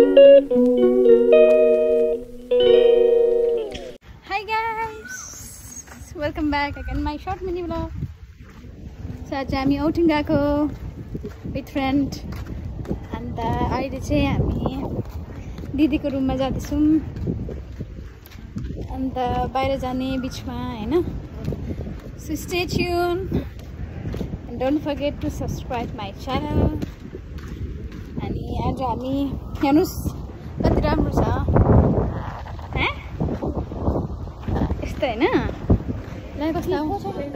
Hi guys, welcome back again my short mini vlog. So आज हामी outing गएको with friend and अहिले चाहिँ हामी दिदीको रुममा जाँदैछौँ and बाहिर जाने बिचमा हैन. So stay tuned and don't forget to subscribe my channel. अनि आज हामी हेर्नुस् कति राम्रो छ यस्तो हैन ल कस्तो.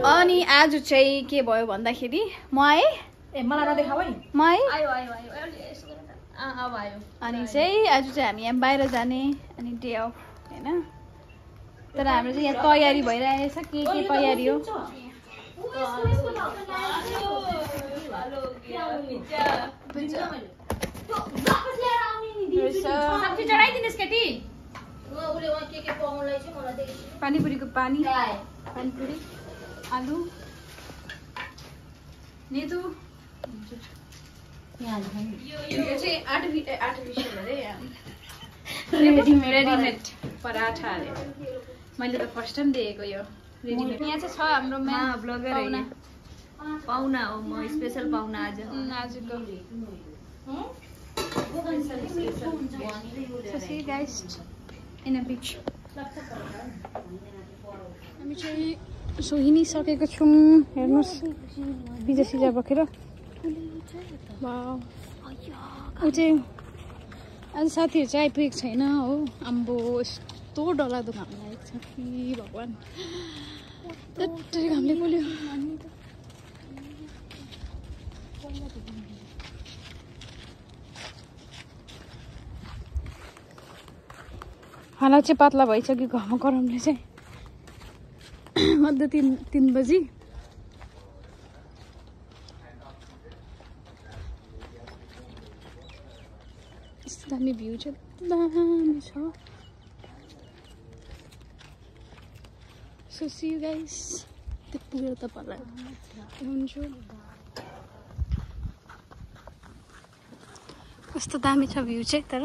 अनि आज चाहिँ के भयो भन्दाखेरि म आए मलाई नदेखाऊ है. म आए आयो अब आयो. अनि चाहिँ आज चाहिँ हामी यहाँ बाहिर जाने अनि डे अफ हैन. तर हाम्रो चाहिँ यहाँ तयारी भइरहेछ के तयारी हो. सब्जी चढाइदिनुस् केटी. पानीपुरीको पानीपुरी आलु नेतु यो चाहिँ आर्टिफिसियल अरे रेडिमेड पराठा अरे. मैले त फर्स्ट टाइम देखेको यो रेडिमेड. यहाँ चाहिँ छ हाम्रो ब्लगर पाहुना हो. म स्पेशल पाहुना आजको. So see you guys in a beach. हामी चाहिँ सो हिँडिसकेको छौँ. हेर्नुहोस् बिजा सिजा बोकेर. ऊ चाहिँ आज साथीहरू चाहिँ आइपुगेको छैन हो. आम्बो यस्तो डरलाग्दो घाम लागेको छ कि भगवान्. त्यत्रै घामले पोल्यो. हालत चाहिँ पातला भइसक्यो घाममा गरमले चाहिँ. मध्य 3 बजी. यस्तो दामी भ्यू चाहिँ दामी छ. So see you guys. त्यो पुगेर तपाईँहरूलाई हुन्छु. कस्तो दामी छ भ्यू चाहिँ. तर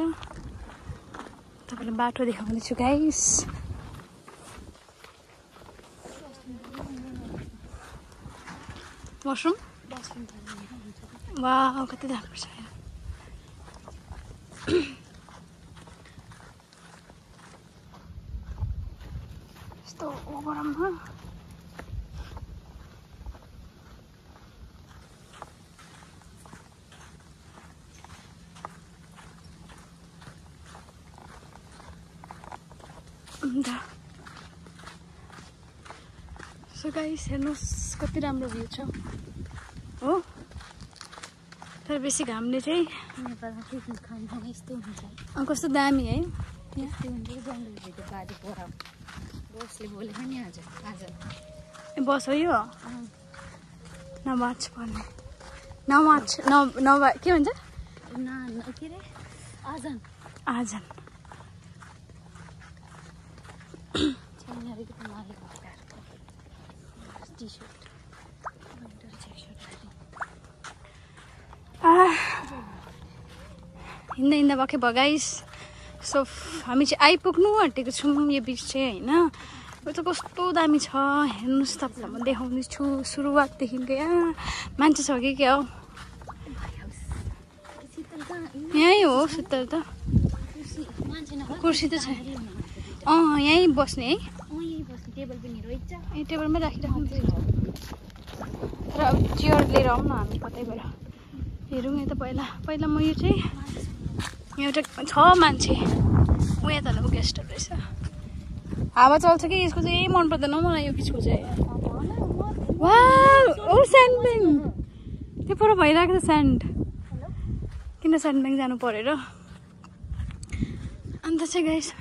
तपाईँलाई बाटो देखाउँदैछु गाइस. वाशरूम वाउ कति राम्रो छ. यस्तो गरममा सो गाइस हेर्नुहोस् कति राम्रो भ्यू छ हो. तर बेसी घामले चाहिँ कस्तो दामी है. बस हो यो नमाज भन्ने. नमाज के भन्छ आजन. हिँड्दा भएकै भयो गाइस. सो हामी चाहिँ आइपुग्नु आँटेको छौँ यो बिच चाहिँ होइन. यो त कस्तो दामी छ हेर्नुहोस्. तपाईँलाई म देखाउँदैछु सुरुवातदेखिको. यहाँ मान्छे छ कि क्या हो. यहीँ हो सुत्तर त. कुर्सी त छ. यहीँ बस्ने है. टेबलमै राखिराख्नु. तर अब चेयर लिएर आउँ न हामी कतैबाट हेरौँ. यहाँ त पहिला म यो चाहिँ एउटा छ मान्छे उयो त गेस्टहरू रहेछ. हावा चल्छ कि यसको चाहिँ यही मन पर्दैन मलाई यो बिचको चाहिँ. वाउ स्यान्डब्याङ त्यो पर भइरहेको छ स्यान्ड. किन स्यान्डब्याङ जानु पऱ्यो र. अन्त चाहिँ गाइस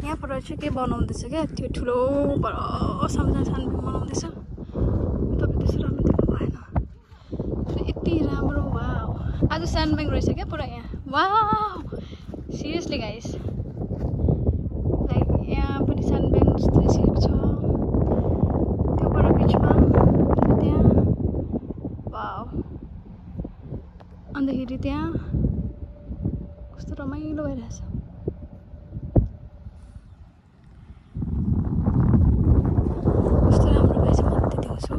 यहाँबाट चाहिँ के बनाउँदैछ क्या. त्यो ठुलो बडो सम्झना छानबिन बनाउँदैछ. तपाईँ त्यसो राम्रो देख्नु भएन. यति राम्रो. वाउ आज स्यान्डब्याङ्क रहेछ क्या पुरा यहाँ वाउ सिरियसली गाइस लाइक यहाँ पनि स्यान्डब्याङ्क जस्तो देखिएको छ त्योबाट बिचमा त्यहाँ वाउ अन्तखेरि त्यहाँ कस्तो रमाइलो भइरहेछ कस्तो राम्रो भएछ म त्यति देख्छु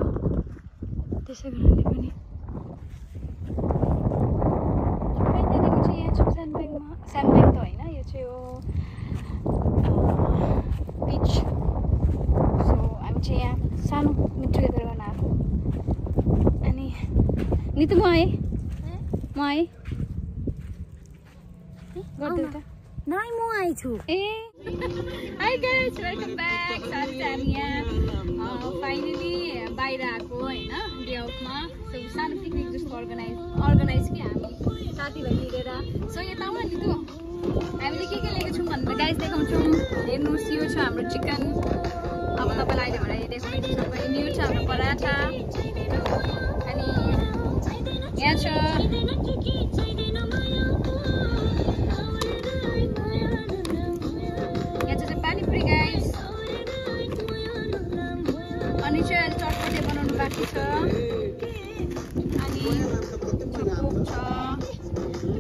त्यसै कारणले पनि स्यान्डब्याङ्क त होइन यो चाहिँ हो बिच सो हामी चाहिँ यहाँ सानो टुगेदर गर्न आएको अनि नितु म आएँ गरिदेऊ त नाइ म आइछु ए हाई गाइस वेलकम ब्याक साथी हामी यहाँ फाइनली बाहिर आएको होइन डे आउटमा सो सानो पिकनिक जस्तो अर्गनाइज कि हामी साथीभाइ मिलेर सो यता आउन नि तँ हामीले के लिएको छौँ भनेर गाइस देखाउँछौँ हेर्नुहोस् यो छ हाम्रो चिकन अब तपाईँलाई अहिले भनेर देखाउँछु तपाईँ यो छ हाम्रो पराठा अनि यहाँ छ पानीपुरी गाइस अनि चाहिँ चटपटे बनाउनु बाँकी छ अनि कोक छ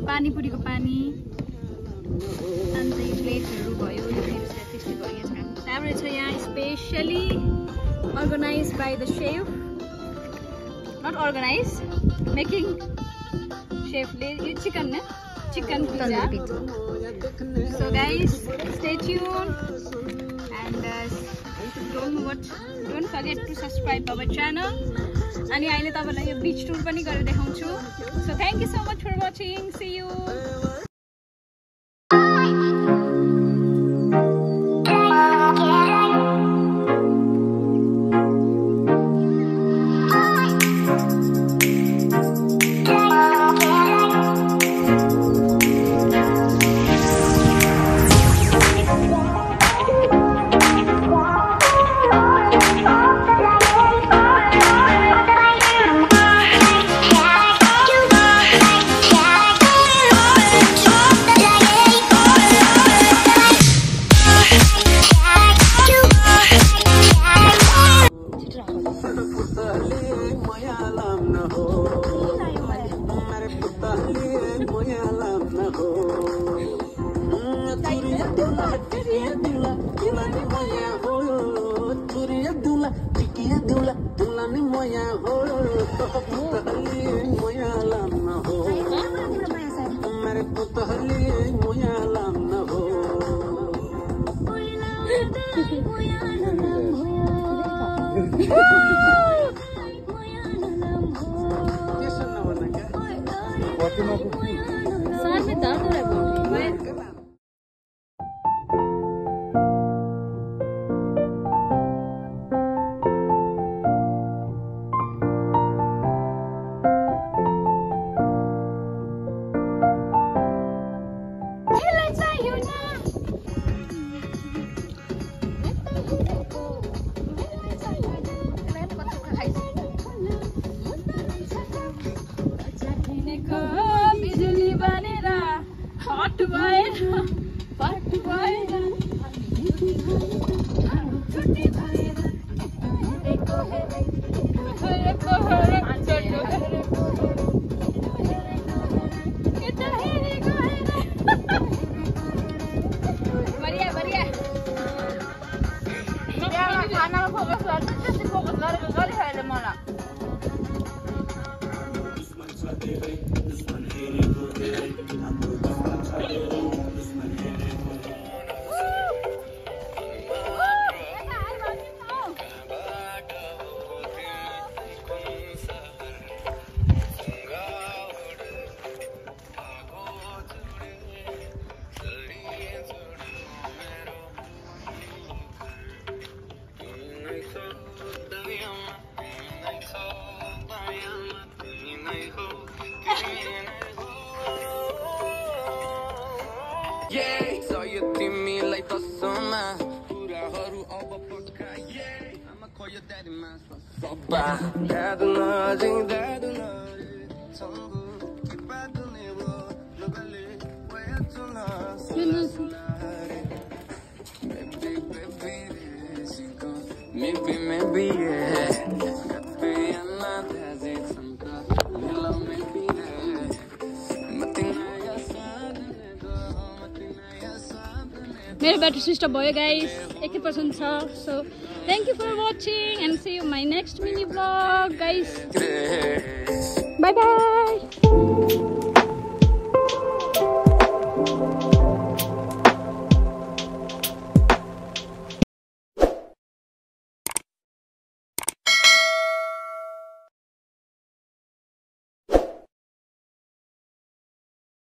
पानीपुरीको पानी अन्त प्लेटहरू भयो यो त्यस्तै भयो राम्रो छ यहाँ specially organise by the chef not organise making शेफले यो chicken pizza so guys stay tuned and don't forget to subscribe our channel अनि अहिले तपाईलाई यो बीच टुर पनि गरेर देखाउँछु so thank you so much for watching see you मेरो ब्याट्री स्विच अफ भयो गाइस 1% छ so thank you for watching and see you my next mini vlog guys bye by